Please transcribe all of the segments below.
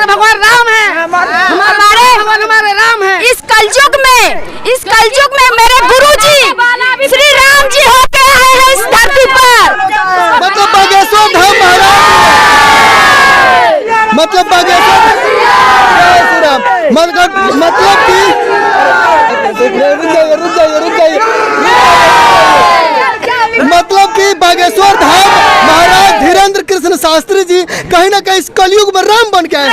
हमारे भगवान राम है, हमारे राम है। इस कलयुग में मेरे गुरुजी श्री राम जी होके आए हैं इस धरती पर। मतलब बागेश्वर धाम महाराज, मतलब बागेश्वर मतलब कि मतलब कि बागेश्वर धाम महाराज धीरेन्द्र कृष्ण शास्त्री जी कहीं ना कहीं इस कलयुग में राम बन के आए।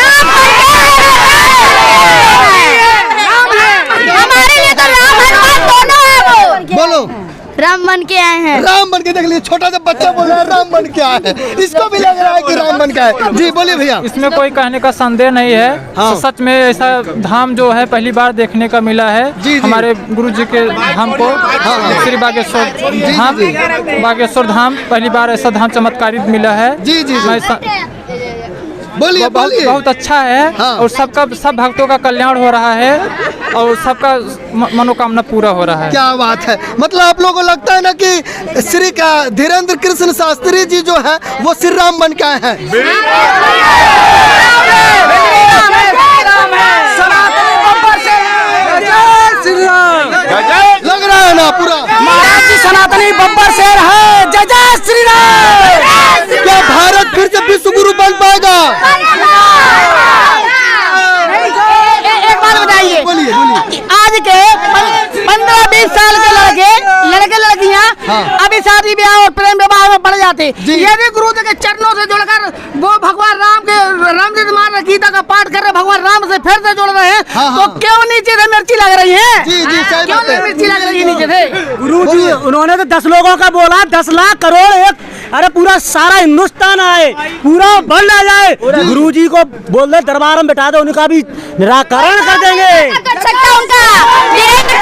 हमारे लिए तो राम हनुमान दोनों है वो। बोलो राम बन के आए हैं। राम बन के देख लीजिए, छोटा सा बच्चा बोल रहा है राम बन के आए हैं, इसको भी लग रहा है कि राम बन के आए। जी बोलिए भैया। इसमें कोई कहने का संदेह नहीं है। हाँ। सच में ऐसा धाम जो है पहली बार देखने का मिला है। जी। हमारे गुरु जी के धाम को श्री बागेश्वर धाम, बागेश्वर धाम पहली बार ऐसा धाम चमत्कारित मिला है। जी जी बोलिए बोलिए। बहुत अच्छा है। हाँ। और सब भक्तों का कल्याण हो रहा है और सबका मनोकामना पूरा हो रहा है। क्या बात है। मतलब आप लोगों को लगता है ना कि श्री का धीरेन्द्र कृष्ण शास्त्री जी जो है वो श्री राम बन के आए हैं। लग रहा है ना पूरा महाराज जी सनातनी बब्बर शेर है। जय जय श्री राम। क्या भारत फिर से विश्व गुरु बन पाएगा? एक बात बताइए, बोलिए बोलिए। आज के 15-20 साल के लड़के लड़कियां अभी शादी ब्याह और प्रेम विवाह में पड़ जाते। यदि गुरु जी के चरणों से जुड़कर वो भगवान राम जी महाराज गीता का पाठ कर रहे, भगवान राम से फिर से जुड़ रहे हैं, तो क्यों नीचे से मिर्ची लग रही है? जी जी सही क्यों बात है। मिर्ची लग रही है नीचे से? गुरु जी उन्होंने तो 10 लोगों का बोला, 10 लाख करोड़ एक, अरे पूरा सारा हिंदुस्तान आए, पूरा वर्ल्ड आ जाए, गुरु जी को बोल दे दरबार में बैठा दो, उनका भी निराकरण कर देंगे। कर सकता उनका धीरेन्द्र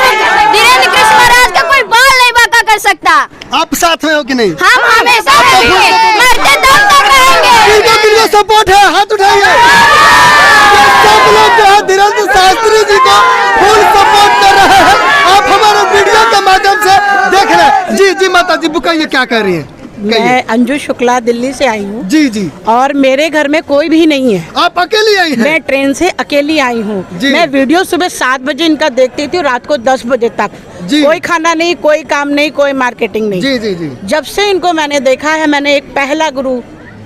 कृष्ण महाराज का कोई बाल नहीं बाका कर सकता। आप साथ में हो कि नहीं? हम हमेशा रहेंगे, मरते दम तक रहेंगे। किनको सपोर्ट है हाथ उठाइए। सब लोग जो है धीरेन्द्र शास्त्री जी को फुल सपोर्ट कर रहे हैं। आप हमारे वीडियो के माध्यम से देख रहे हैं। जी जी माता जी बुकाइए, क्या कर रही है? मैं अंजू शुक्ला दिल्ली से आई हूँ। जी जी। और मेरे घर में कोई भी नहीं है। आप अकेली आई हैं? मैं ट्रेन से अकेली आई हूँ। मैं वीडियो सुबह 7 बजे इनका देखती थी, रात को 10 बजे तक। कोई खाना नहीं, कोई काम नहीं, कोई मार्केटिंग नहीं। जी जी जी। जब से इनको मैंने देखा है, मैंने एक पहला गुरु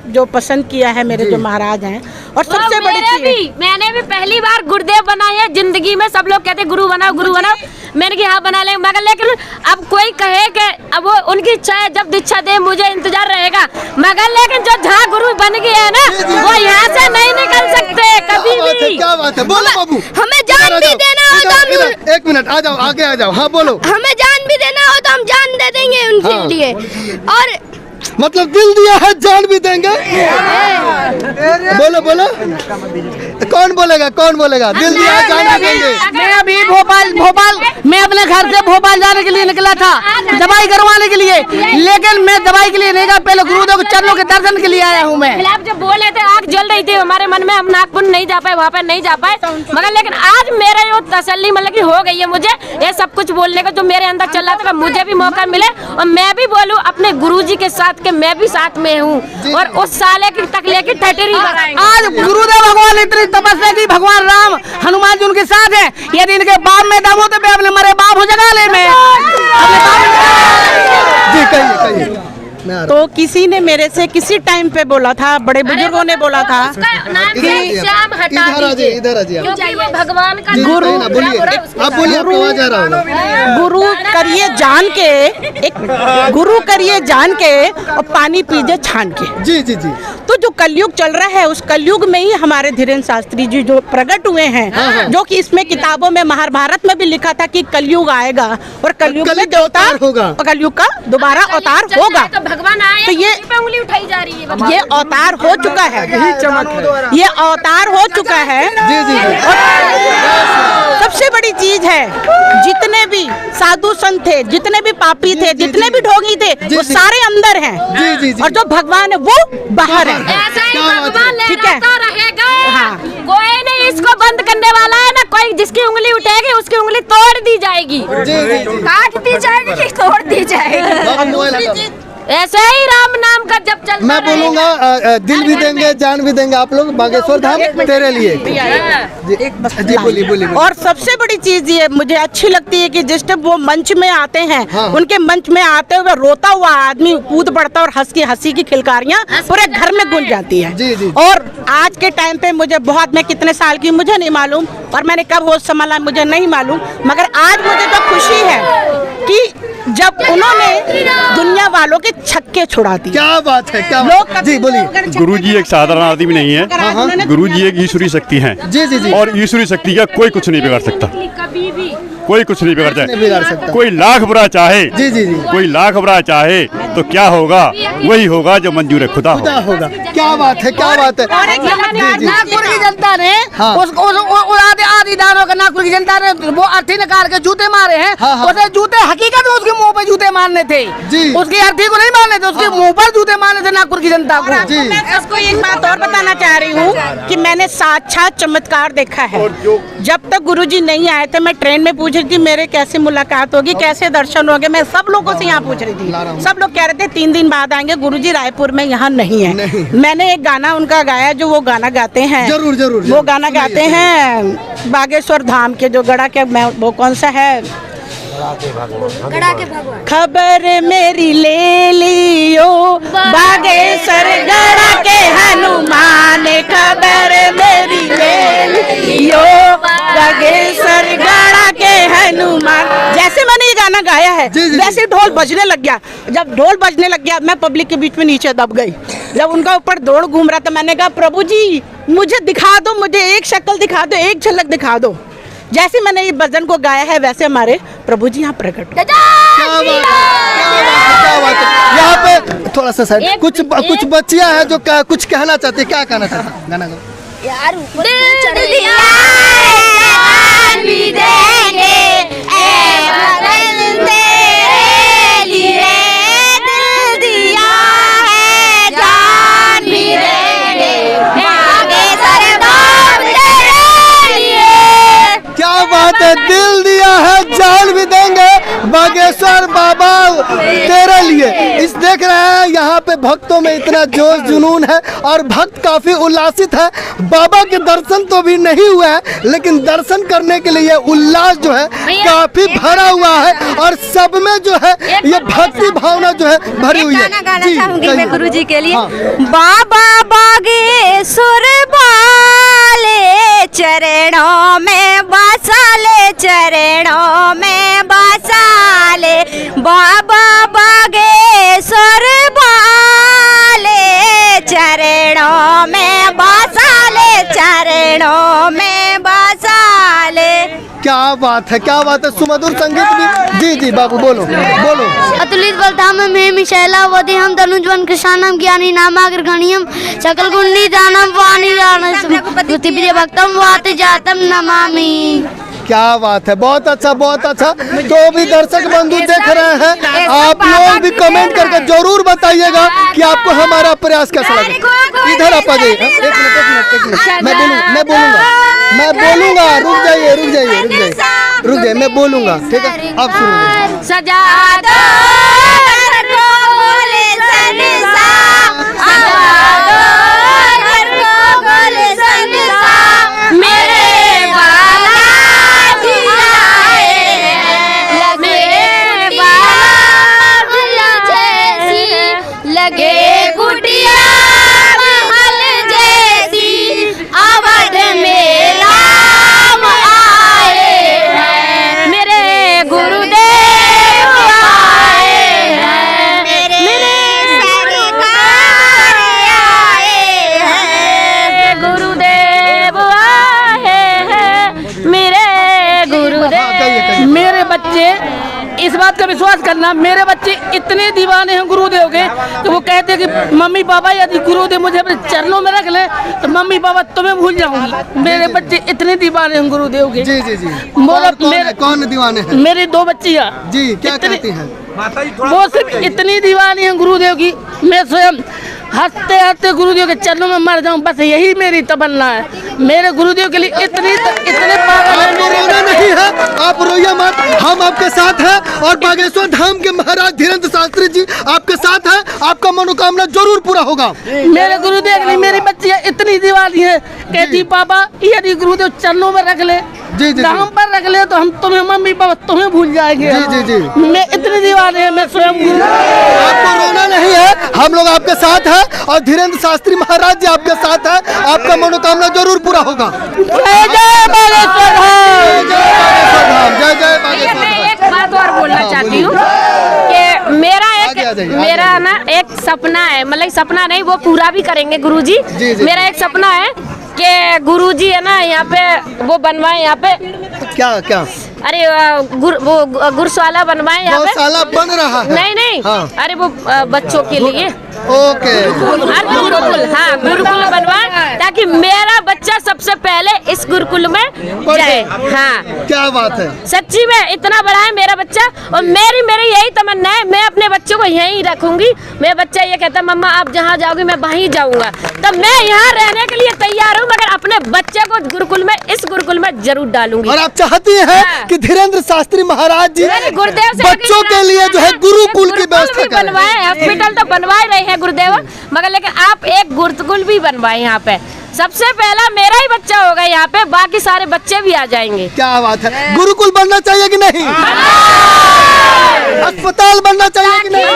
जो पसंद किया है मेरे जो महाराज हैं। और सबसे बड़ी चीज मैंने भी पहली बार गुरुदेव बनाए हैं जिंदगी में। सब लोग कहते गुरु बनाओ गुरु बनाओ, मैंने कहा हाँ बना लेंगे, मगर लेकिन अब कोई कहे कि अब वो उनकी इच्छा है, जब दीक्षा दे मुझे इंतजार रहेगा। मगर लेकिन जो जहाँ गुरु बन गए है ना, वो यहाँ से नहीं निकल सकते कभी भी। क्या बात है, बोलो बाबू। हमें जान भी देना हो तो हम, एक मिनट आ जाओ, आगे आ जाओ। हाँ बोलो। हमें जान भी देना हो तो हम जान दे देंगे उनके लिए। और मतलब दिल दिया है जान भी देंगे। बोलो बोलो, कौन बोलेगा कौन बोलेगा? दिल दिया है जान भी देंगे। मैं अभी भोपाल मैं अपने घर से भोपाल जाने के लिए निकला था दवाई करवाने के लिए, लेकिन मैं दवाई के लिए नहीं गया, पहले गुरुदेव के चरणों के दर्शन के लिए आया हूँ मैं। आप जब बोले थे आग जल रही थी हमारे मन में, हम नागपुर नहीं जा पाए, वहाँ पे नहीं जा पाए, मगर लेकिन आज मेरा ये तसल्ली मतलब कि हो गई है मुझे ये सब कुछ बोलने का जो मेरे अंदर चल रहा था, मुझे भी मौका मिले और मैं भी बोलूँ अपने गुरुजी के साथ के मैं भी साथ में हूँ और उस साले की तक लेके ठटरी। आज गुरुदेव भगवान इतनी तपस्या की, भगवान राम हनुमान जी उनके साथ है। यदि इनके बाप में दम हो तो मैं अपने मरे बाप हो जगा ले मैं जी। कहिए तो किसी ने मेरे से किसी टाइम पे बोला था, बड़े बुजुर्गों ने बोला था इधर आ जाइए भगवान का गुरु बोलिए, आप बोलिए, आपको आवाज आ रहा होगा। गुरु करिए जान के, एक गुरु करिए जान के और पानी पीजिए छान के। जी जी जी। तो जो कलयुग चल रहा है उस कलयुग में ही हमारे धीरेन्द्र शास्त्री जी जो प्रकट हुए हैं, जो कि इसमें किताबों में महाभारत में भी लिखा था कि कलयुग आएगा और कलयुग में देवता होगा, कलयुग का दोबारा अवतार होगा। भगवान आए तो ये पे उंगली उठाई जा रही है। ये अवतार हो चुका है, ये अवतार हो चुका है। जी जी। सबसे बड़ी चीज है, जितने भी साधु संत थे, जितने भी पापी थे, जितने भी ढोंगी थे, वो सारे अंदर हैं और जो भगवान है वो बाहर है। ऐसा ही भगवान ठीक है, रहेगा। कोई नहीं इसको बंद करने वाला है ना, कोई जिसकी उंगली उठेगी उसकी उंगली तोड़ दी जाएगी, काट दी जाएगी, तोड़ दी जाएगी। ऐसे ही राम नाम का जब चलता मैं बोलूंगा दिल भी देंगे, जान भी देंगे आप लोग बागेश्वर धाम तेरे लिए। जी बोलिए। और सबसे बड़ी चीज ये मुझे अच्छी लगती है कि जिस टाइम वो मंच में आते हैं, हाँ। उनके मंच में आते हुए रोता हुआ आदमी कूद पड़ता है और हंसी की खिलकारियां पूरे घर में गूंज जाती है। जी। और आज के टाइम पे मुझे बहुत, मैं कितने साल की मुझे नहीं मालूम और मैंने कब होश संभाला मुझे नहीं मालूम, मगर आज मुझे तो खुशी है कि जब उन्होंने दुनिया वालों के छक्के छुड़ा दिए। क्या बात है, क्या लोग बात है। जी बोलिए। गुरुजी एक साधारण आदमी नहीं है, गुरुजी एक ईश्वरीय शक्ति हैं। जी। और ईश्वरीय शक्ति का कोई कुछ नहीं बिगाड़ सकता, कभी भी कोई कुछ नहीं नहीं बिगाड़ सकता। कोई लाख बुरा चाहे, जी। कोई लाख बुरा चाहे तो क्या होगा, वही होगा जो मंजूर है खुदा होगा। क्या बात है, क्या बात है। जी। नागपुर की जनता ने हाँ। उसको आदि दानों का नागपुर की जनता ने वो अर्थी निकाल के जूते मारे हैं। हाँ। उसे जूते हकीकत में उसके मुंह पे जूते मारने थे। जी। उसकी अर्थी को नहीं मारने थे, उसके मुंह पर जूते मारने थे नागपुर की जनता को। जी। मैं आपको एक बात और बताना चाह रही हूँ कि मैंने साक्षात चमत्कार देखा है। जब तक गुरुजी नहीं आए थे मैं ट्रेन में पूछ रही थी मेरे कैसे मुलाकात होगी, कैसे दर्शन होंगे। मैं सब लोगों से यहाँ पूछ रही थी, सब लोग कह रहे थे 3 दिन बाद आएंगे। गुरुजी रायपुर में यहाँ नहीं है। मैंने एक गाना उनका गाया जो वो गाना गाते हैं, जरूर वो गाना गाते हैं बागेश्वर धाम के जो गड़ा के, वो कौन सा है, खबर मेरी ले लियो बागेश्वर गड़ा के हनुमान, खबर मेरी ले लियो बागेश्वर गड़ा के हनुमान। जैसे मैंने ये गाना गाया है वैसे ढोल बजने लग गया। जब ढोल बजने लग गया मैं पब्लिक के बीच में नीचे दब गई। जब उनका ऊपर दौड़ घूम रहा था मैंने कहा प्रभु जी मुझे दिखा दो, मुझे एक शक्ल दिखा दो, एक झलक दिखा दो। जैसे मैंने ये भजन को गाया है वैसे हमारे प्रभु जी यहाँ प्रकट हो। क्या बात है। यहाँ पे थोड़ा सा साइड कुछ बच्चियां हैं जो कुछ कहना चाहती है। क्या कहना चाहती है? गाना गाओ। यार दिल दिया जान भी देंगे ए भगवान तेरे लिए, दिल दिया है जान भी देंगे बागेश्वर धाम तेरे लिए। क्या बात है, दिल दिया है जान भी देंगे बागेश्वर बाबा तेरे लिए। इस देख रहे हैं यहाँ पे भक्तों में इतना जोश जुनून है और भक्त काफी उल्लासित है। बाबा के दर्शन तो भी नहीं हुए हैं लेकिन दर्शन करने के लिए उल्लास जो है काफी भरा हुआ है और सब में जो है ये भक्ति भावना जो है भरी हुई है। गाना चाहूंगी मैं गुरु जी के लिए। हाँ। बाबा बागेश्वर वाले चरणों में बसा ले, चरणों में बसा ले, बाबा बागेश्वर वाले चरणों में बसा ले, चरणों में बसा ले। क्या बात है, क्या बात है। सुमधुर संगीत भी। जी बाबू बोलो। अतुलित बलधाम में मिशैला वधि हम तनुजवन कृष्णानम ज्ञानी नामाग्र गणियम सकल गुणी दानम वाणी दानम भक्तम वात जातम नमामि। क्या बात है, बहुत अच्छा बहुत अच्छा। तो भी दर्शक बंधु देख रहे हैं, आप लोग भी कमेंट करके जरूर बताइएगा कि आपको हमारा प्रयास कैसा लगा। इधर आप आ जाइए। एक मिनट मैं बोलूंगा। रुक जाइए मैं बोलूंगा। ठीक है अब शुरू। सजा दो घर को बोले सनसा, सजा दो घर को बोले सनसा, मेरे बालाजी आए हैं, मेरे बालाजी जैसी लगे कुटिया महल जैसी, अवध में राम आए हैं, मेरे गुरुदेव आए हैं, मेरे सरकार आए हैं, गुरुदेव आए हैं, मेरे गुरुदेव। मेरे बच्चे इस बात का विश्वास करना, मेरे बच्चे इतने दीवाने हैं गुरुदेव के कि वो कहते हैं कि मम्मी पापा यदि गुरुदेव मुझे अपने चरणों में रख ले तो मम्मी पापा तुम्हें भूल जाऊंगी। मेरे बच्चे इतने दीवाने हैं गुरुदेव के। जी। कौन दीवाने हैं? मेरी 2 बच्चियाँ। जी क्या कहती हैं? वो सिर्फ इतनी दीवानी है गुरुदेव की, मैं स्वयं हंसते हंसते गुरुदेव के चरणों में मर जाऊं, बस यही मेरी तमन्ना है। मेरे गुरुदेव के लिए इतने पागल आप रोना नहीं है, आप रोइए मत, हम आपके साथ हैं और बागेश्वर धाम के महाराज धीरेन्द्र शास्त्री जी आपके साथ हैं। आपका मनोकामना जरूर पूरा होगा। मेरे गुरुदेव ने मेरी बच्चियाँ इतनी दीवानी है, कहती पापा यदि गुरुदेव चरणों में रख ले, जी जी हम पर रख ले तो हम तुम्हें मम्मी पापा तुम्हें भूल जाएंगे। जी जी जी मैं इतनी दीवानी है, मैं स्वयं आपको रोना नहीं है, हम लोग आपके साथ हैं और धीरेन्द्र शास्त्री महाराज जी आपके साथ हैं, आपका मनोकामना जरूर पूरा होगा। जय जय बागेश्वर धाम, जय बागेश्वर धाम, जय जय बागेश्वर मैं धाम। एक बात और बोलना चाहती हूँ कि मेरा ना एक सपना है, मतलब सपना नहीं वो पूरा भी करेंगे गुरुजी। जी, जी। मेरा एक सपना है कि गुरुजी है ना यहाँ पे वो बनवाए, यहाँ पे क्या अरे गुरुशाला बनवाए यहाँ पे। गौशाला बन रहा है? नहीं हाँ। अरे वो बच्चों के लिए ओके गुरुकुल बनवाए ताकि मेरा बच्चा सबसे पहले इस गुरुकुल में जाए। हाँ क्या बात है, सच्ची में इतना बड़ा है मेरा बच्चा और मेरी यही तमन्ना है, मैं अपने बच्चों को यहीं रखूंगी। मेरा बच्चा ये कहता है मम्मा आप जहाँ जाओगे मैं वहीं जाऊंगा, तब मैं यहाँ रहने के लिए तैयार हूँ, मगर अपने बच्चे को गुरुकुल में इस गुरुकुल में जरूर डालूंगी। और आप चाहती हैं कि धीरेन्द्र शास्त्री महाराज जी गुरुदेव बच्चों के लिए जो है गुरुकुल की व्यवस्था करें। बनवाए, हॉस्पिटल तो बनवा रहे हैं गुरुदेव, मगर लेकिन आप एक गुरुकुल भी बनवाए यहाँ पे। सबसे पहला मेरा ही बच्चा होगा यहाँ पे, बाकी सारे बच्चे भी आ जाएंगे। क्या बात है, गुरुकुल बनना चाहिए कि नहीं? अस्पताल बनना चाहिए कि नहीं?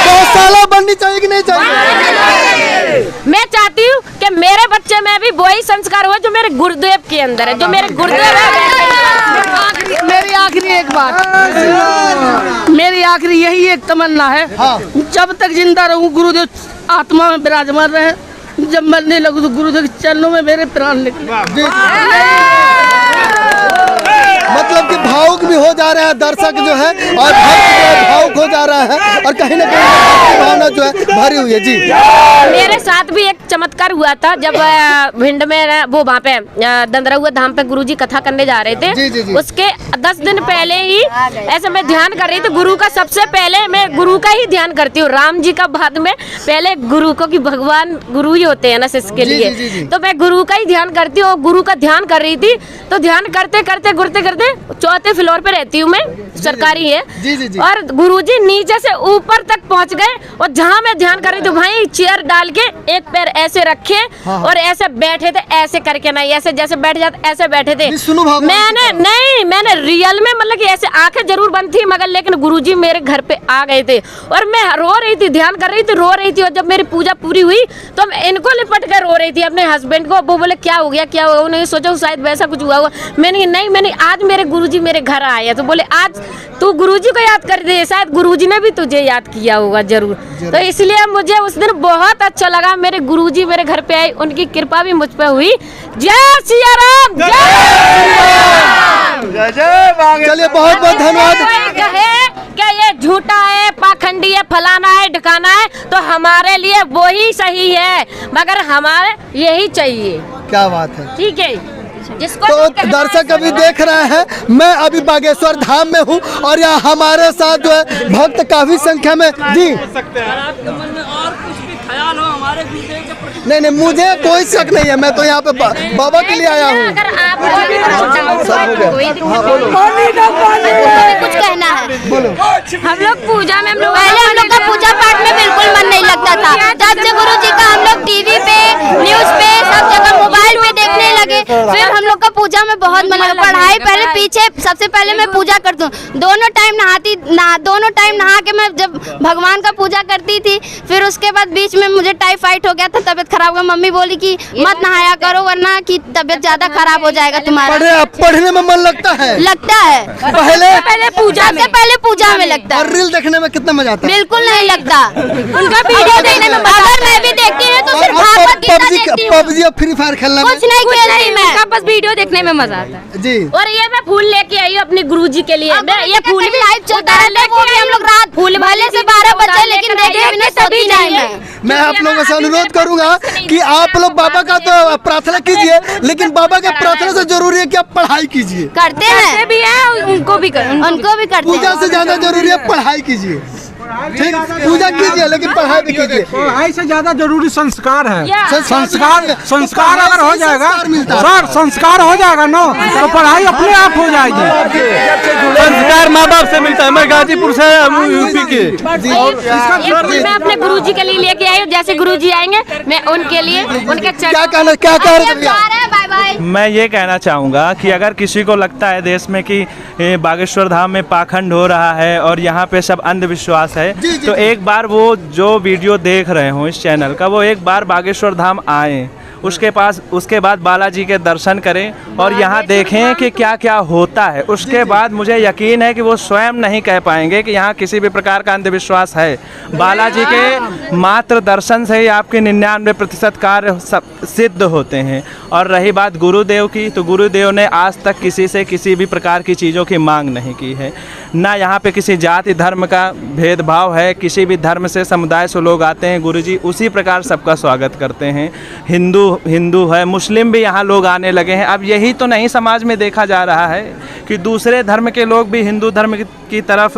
गौशाला बननी चाहिए कि नहीं चाहिए? मैं चाहती हूँ कि मेरे बच्चे में भी वही संस्कार हो जो मेरे गुरुदेव के अंदर है, जो मेरे गुरुदेव है। मेरी आखिरी एक बात, मेरी आखिरी यही एक तमन्ना है, जब तक जिंदा रहूं गुरुदेव आत्मा में विराजमान रहे, जब मरने लगूं तो गुरुदेव के चरणों में मेरे प्राण निकले। मतलब कि भावुक भी हो जा रहे हैं दर्शक जो है, और भक्त जो है भावुक हो जा रहा है, और कहीं ना कहीं भावना जो है भरी हुई है। जी मेरे साथ भी एक चमत्कार हुआ था जब भिंड में वो वहाँ पे दंदराहुआ धाम पे गुरुजी कथा करने जा रहे थे। जी, जी, जी। उसके 10 दिन पहले ही ऐसे मैं ध्यान कर रही थी गुरु का। सबसे पहले मैं गुरु का ही ध्यान करती हूँ, राम जी का बाद में पहले गुरु को, कि भगवान गुरु ही होते हैं ना शिष्य के लिए। जी, जी, जी। तो मैं गुरु का ही ध्यान करती हूँ, गुरु का ध्यान कर रही थी। तो ध्यान करते करते चौथे फ्लोर पे रहती हूँ मैं, सरकारी है। जी, जी, जी। और गुरुजी नीचे से ऊपर तक पहुँच गए, और जहाँ मैं ध्यान कर रही थी वहीं चेयर डाल के एक पैर ऐसे रखे और ऐसे बैठे थे, ऐसे करके नहीं ऐसे जैसे बैठ जाते ऐसे बैठे थे। मैंने रियल में मतलब कि ऐसे आंखें जरूर बंद थी, मगर लेकिन गुरुजी मेरे घर पे आ गए थे और मैं रो रही थी, ध्यान कर रही थी, रो रही थी। और जब मेरी पूजा पूरी हुई तो मैं इनको लिपट कर रो रही थी, अपने हस्बैंड को। वो बोले क्या हो गया, क्या हुआ? उन्होंने सोचा शायद वैसा कुछ हुआ होगा। मैंने आज मेरे गुरुजी मेरे घर आए, तो बोले आज तू गुरुजी को याद कर दे, शायद गुरुजी ने भी तुझे याद किया होगा जरूर। तो इसलिए मुझे उस दिन बहुत अच्छा लगा, मेरे गुरुजी मेरे घर पे आए, उनकी कृपा भी मुझ पे हुई। जय सिया राम, चलिए बहुत बहुत धन्यवाद। कहे क्या ये झूठा है, पाखंडी है, फलाना है, ढकाना है, तो हमारे लिए वो ही सही है, मगर हमारे यही चाहिए। क्या बात है, ठीक है। जिसको तो दर्शक अभी देख रहे हैं, मैं अभी बागेश्वर धाम में हूँ और यहाँ हमारे साथ जो है भक्त काफी संख्या में। जी नहीं, मुझे कोई शक नहीं है, मैं तो यहाँ पे बाबा के लिए आया हूँ। अगर आप कुछ कहना है, बोलो। हम लोग पूजा में पहले हम लोग का पूजा पाठ में बिल्कुल मन नहीं लगता था, जब से गुरु जी का हम लोग टीवी पे, न्यूज पे, सब जगह मोबाइल पे देखने लगे, फिर हम लोग का पूजा में बहुत मन लगा। पढ़ाई पहले पीछे, सबसे पहले मैं पूजा करती हूँ, दोनों टाइम नहा के मैं जब भगवान का पूजा करती थी। फिर उसके बाद बीच में मुझे टाइफाइड हो गया था, तबियत खराब हो गई। मम्मी बोली कि मत नहाया करो वरना कि तबियत ज्यादा खराब हो जाएगा तुम्हारा। पढ़ने में मन लगता है पहले पूजा में लगता है। और रील देखने में कितना मजा आता है? बिल्कुल नहीं लगता। उनका वीडियो देखने में अगर मैं भी देखती हूँ तो सिर्फ भागवत गीता देखती हूँ, पबजी और फ्री फायर खेलना कुछ नहीं खेलती मैं, बस वीडियो देखने में मजा आता है। जी। और ये मैं फूल लेके आई हूँ अपने गुरुजी के लिए। मैं ये फूल भी लाइव चलता है, वो भी हम लोग रात फूल भले से 12 बजे, लेकिन देखे बिना सोती नहीं मैं आप लोगों से अनुरोध करूंगा कि आप लोग बाबा का तो प्रार्थना कीजिए, लेकिन बाबा के प्रार्थना से जरूरी है कि आप पढ़ाई कीजिए। करते हैं भी है, उनको भी करते पूजा से ज्यादा जरूरी है पढ़ाई कीजिए। ठीक, पूजा कीजिए लेकिन पढ़ाई भी कीजिए। पढ़ाई से ज्यादा जरूरी संस्कार है। संस्कार अगर हो जाएगा सर, संस्कार हो जाएगा ना तो पढ़ाई अपने आप हो जाएगी। संस्कार माँ बाप से मिलता है। मैं गाजीपुर से यूपी के। मैं अपने गुरुजी के लिए लेके आई हूँ। जैसे गुरुजी आएंगे मैं उनके लिए उनके क्या कह रहे हैं? मैं ये कहना चाहूँगा कि अगर किसी को लगता है देश में कि बागेश्वर धाम में पाखंड हो रहा है और यहाँ पे सब अंधविश्वास है, तो एक बार वो जो वीडियो देख रहे हो इस चैनल का, वो एक बार बागेश्वर धाम आए, उसके बाद बालाजी के दर्शन करें और यहाँ देखें कि क्या क्या होता है। उसके बाद मुझे यकीन है कि वो स्वयं नहीं कह पाएंगे कि यहाँ किसी भी प्रकार का अंधविश्वास है। बालाजी के मात्र दर्शन से ही आपके 99% कार्य सिद्ध होते हैं। और रही बात गुरुदेव की, तो गुरुदेव ने आज तक किसी से किसी भी प्रकार की चीज़ों की मांग नहीं की है। ना यहाँ पे किसी जाति धर्म का भेदभाव है। किसी भी धर्म से समुदाय से लोग आते हैं, गुरुजी उसी प्रकार सबका स्वागत करते हैं। हिंदू है, मुस्लिम भी यहाँ लोग आने लगे हैं। अब यही तो नहीं समाज में देखा जा रहा है कि दूसरे धर्म के लोग भी हिंदू धर्म की तरफ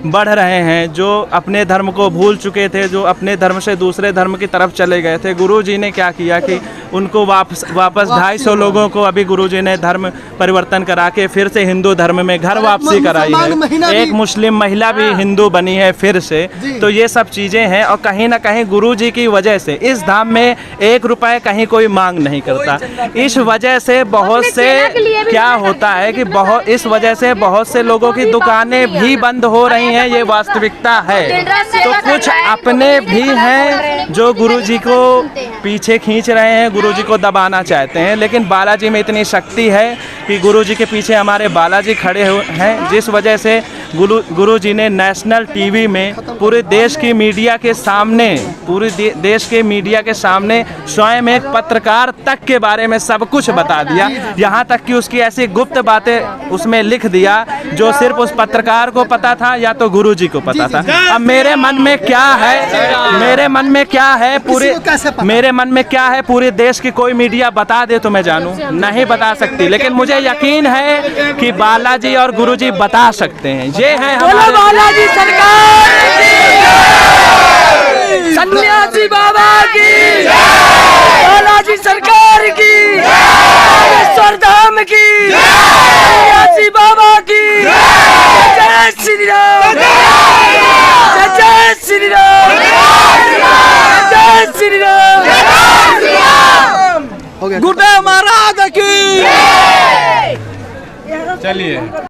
बढ़ रहे हैं। जो अपने धर्म को भूल चुके थे, जो अपने धर्म से दूसरे धर्म की तरफ चले गए थे, गुरुजी ने क्या किया कि उनको वापस 250 लोगों को अभी गुरुजी ने धर्म परिवर्तन करा के फिर से हिंदू धर्म में घर वापसी कराई है। एक मुस्लिम महिला भी हिंदू बनी है फिर से। तो ये सब चीज़ें हैं और कहीं ना कहीं गुरुजी की वजह से इस धाम में 1 रुपए कहीं कोई मांग नहीं करता। इस वजह से बहुत से क्या होता है कि इस वजह से बहुत से लोगों की दुकानें भी बंद हो रही हैं। ये वास्तविकता है। तो कुछ अपने भी हैं जो गुरुजी को पीछे खींच रहे हैं, गुरुजी को दबाना चाहते हैं। लेकिन बालाजी में इतनी शक्ति है कि गुरुजी के पीछे हमारे बालाजी खड़े हैं, जिस वजह से गुरुजी ने नेशनल टीवी में पूरे देश की मीडिया के सामने देश के मीडिया के सामने स्वयं एक पत्रकार तक के बारे में सब कुछ बता दिया। यहाँ तक कि उसकी ऐसी गुप्त बातें उसमें लिख दिया जो सिर्फ उस पत्रकार को पता था या तो गुरुजी को पता था। अब मेरे मन में क्या है, मेरे मन में क्या है पूरे देश की कोई मीडिया बता दे तो मैं जानूं, नहीं बता सकती। लेकिन मुझे यकीन है कि बालाजी और गुरुजी बता सकते हैं। ये है हमारे बालाजी सरकार की, सन्यासी बाबा की, बालाजी सरकार की, बागेश्वर धाम की, सन्यासी बाबा की। जय श्री राम, जय श्री राम, जय श्री राम। गुरुदेव महाराज की। चलिए।